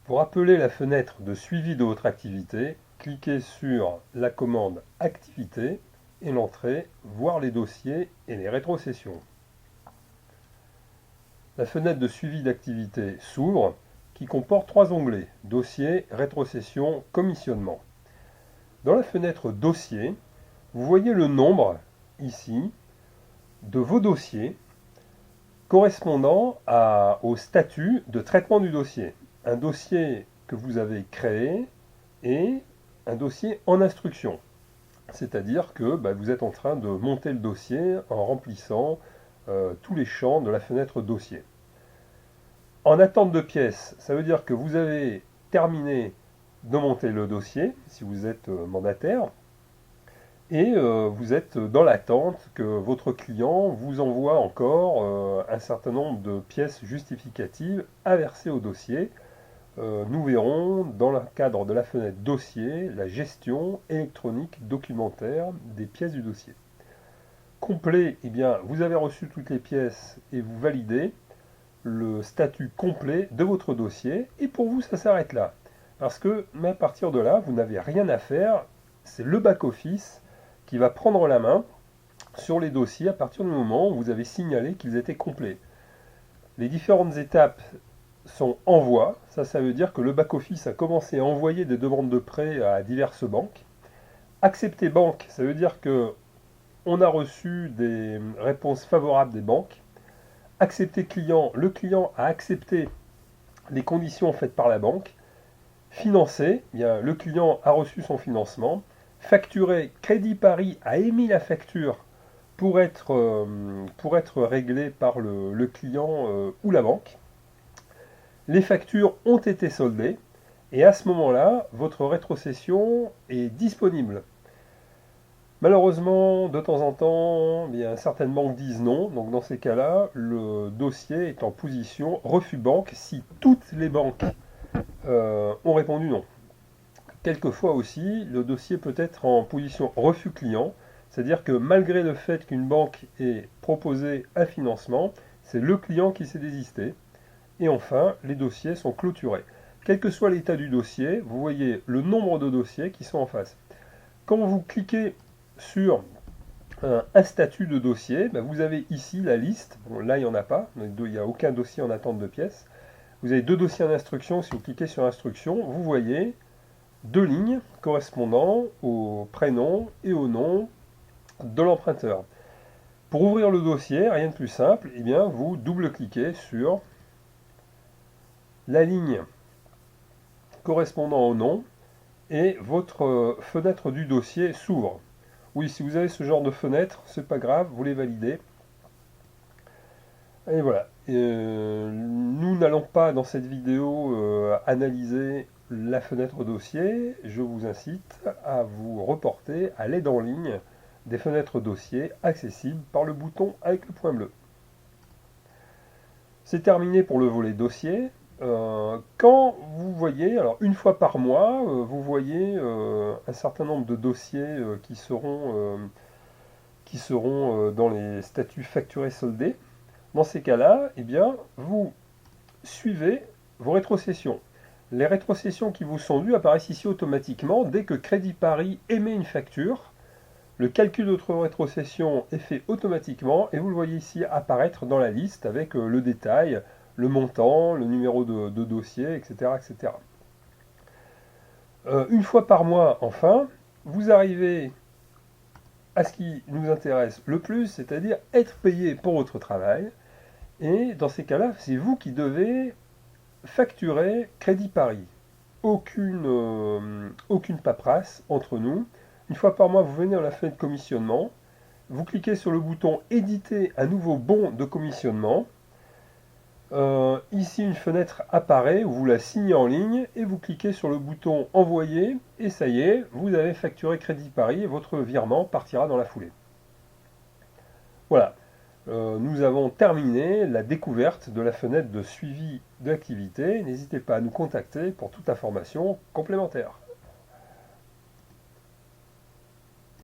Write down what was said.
Pour appeler la fenêtre de suivi de votre activité, cliquez sur la commande Activité et l'entrée Voir les dossiers et les rétrocessions. La fenêtre de suivi d'activité s'ouvre, qui comporte trois onglets: Dossier, Rétrocession, Commissionnement. Dans la fenêtre Dossier, vous voyez le nombre, ici, de vos dossiers correspondant au statut de traitement du dossier. Un dossier que vous avez créé et un dossier en instruction. C'est-à-dire que vous êtes en train de monter le dossier en remplissant tous les champs de la fenêtre dossier. En attente de pièces, ça veut dire que vous avez terminé de monter le dossier, si vous êtes mandataire, et vous êtes dans l'attente que votre client vous envoie encore un certain nombre de pièces justificatives à verser au dossier. Nous verrons dans le cadre de la fenêtre dossier la gestion électronique documentaire des pièces du dossier. Complet, eh bien, vous avez reçu toutes les pièces et vous validez le statut complet de votre dossier, et pour vous ça s'arrête là. Parce que à partir de là, vous n'avez rien à faire, c'est le back-office qui va prendre la main sur les dossiers à partir du moment où vous avez signalé qu'ils étaient complets. Les différentes étapes sont envoi, ça veut dire que le back-office a commencé à envoyer des demandes de prêt à diverses banques. Accepter banque, ça veut dire que on a reçu des réponses favorables des banques. Accepter client, le client a accepté les conditions faites par la banque. Financer, eh bien, le client a reçu son financement. Facturer, Crédit Paris a émis la facture pour être réglée par le client ou la banque. Les factures ont été soldées et à ce moment-là, votre rétrocession est disponible. Malheureusement, de temps en temps, certaines banques disent non. Donc dans ces cas-là, le dossier est en position refus banque si toutes les banques ont répondu non. Quelquefois aussi, le dossier peut être en position refus client, c'est-à-dire que malgré le fait qu'une banque ait proposé un financement, c'est le client qui s'est désisté. Et enfin, les dossiers sont clôturés. Quel que soit l'état du dossier, vous voyez le nombre de dossiers qui sont en face. Quand vous cliquez sur un statut de dossier, vous avez ici la liste. Bon, là, il n'y en a pas, il n'y a aucun dossier en attente de pièces. Vous avez deux dossiers en instruction. Si vous cliquez sur instruction, vous voyez deux lignes correspondant au prénom et au nom de l'emprunteur. Pour ouvrir le dossier, rien de plus simple, vous double-cliquez sur la ligne correspondant au nom et votre fenêtre du dossier s'ouvre. Oui, si vous avez ce genre de fenêtre, c'est pas grave, vous les validez. Et voilà. Nous n'allons pas dans cette vidéo analyser la fenêtre dossier. Je vous incite à vous reporter à l'aide en ligne des fenêtres dossiers accessibles par le bouton avec le point bleu. C'est terminé pour le volet dossier. Quand vous voyez, alors une fois par mois, vous voyez un certain nombre de dossiers qui seront dans les statuts facturés soldés. Dans ces cas-là, vous suivez vos rétrocessions. Les rétrocessions qui vous sont dues apparaissent ici automatiquement dès que Crédit Paris émet une facture. Le calcul de votre rétrocession est fait automatiquement et vous le voyez ici apparaître dans la liste avec le détail, le montant, le numéro de dossier, etc. etc. Une fois par mois, enfin, vous arrivez à ce qui nous intéresse le plus, c'est-à-dire être payé pour votre travail. Et dans ces cas-là, c'est vous qui devez facturer Crédit Paris. Aucune paperasse entre nous. Une fois par mois, vous venez dans la fenêtre commissionnement, vous cliquez sur le bouton éditer un nouveau bon de commissionnement. Ici, une fenêtre apparaît où vous la signez en ligne et vous cliquez sur le bouton envoyer et ça y est, vous avez facturé Crédit Paris et votre virement partira dans la foulée. Voilà, nous avons terminé la découverte de la fenêtre de suivi d'activité. N'hésitez pas à nous contacter pour toute information complémentaire.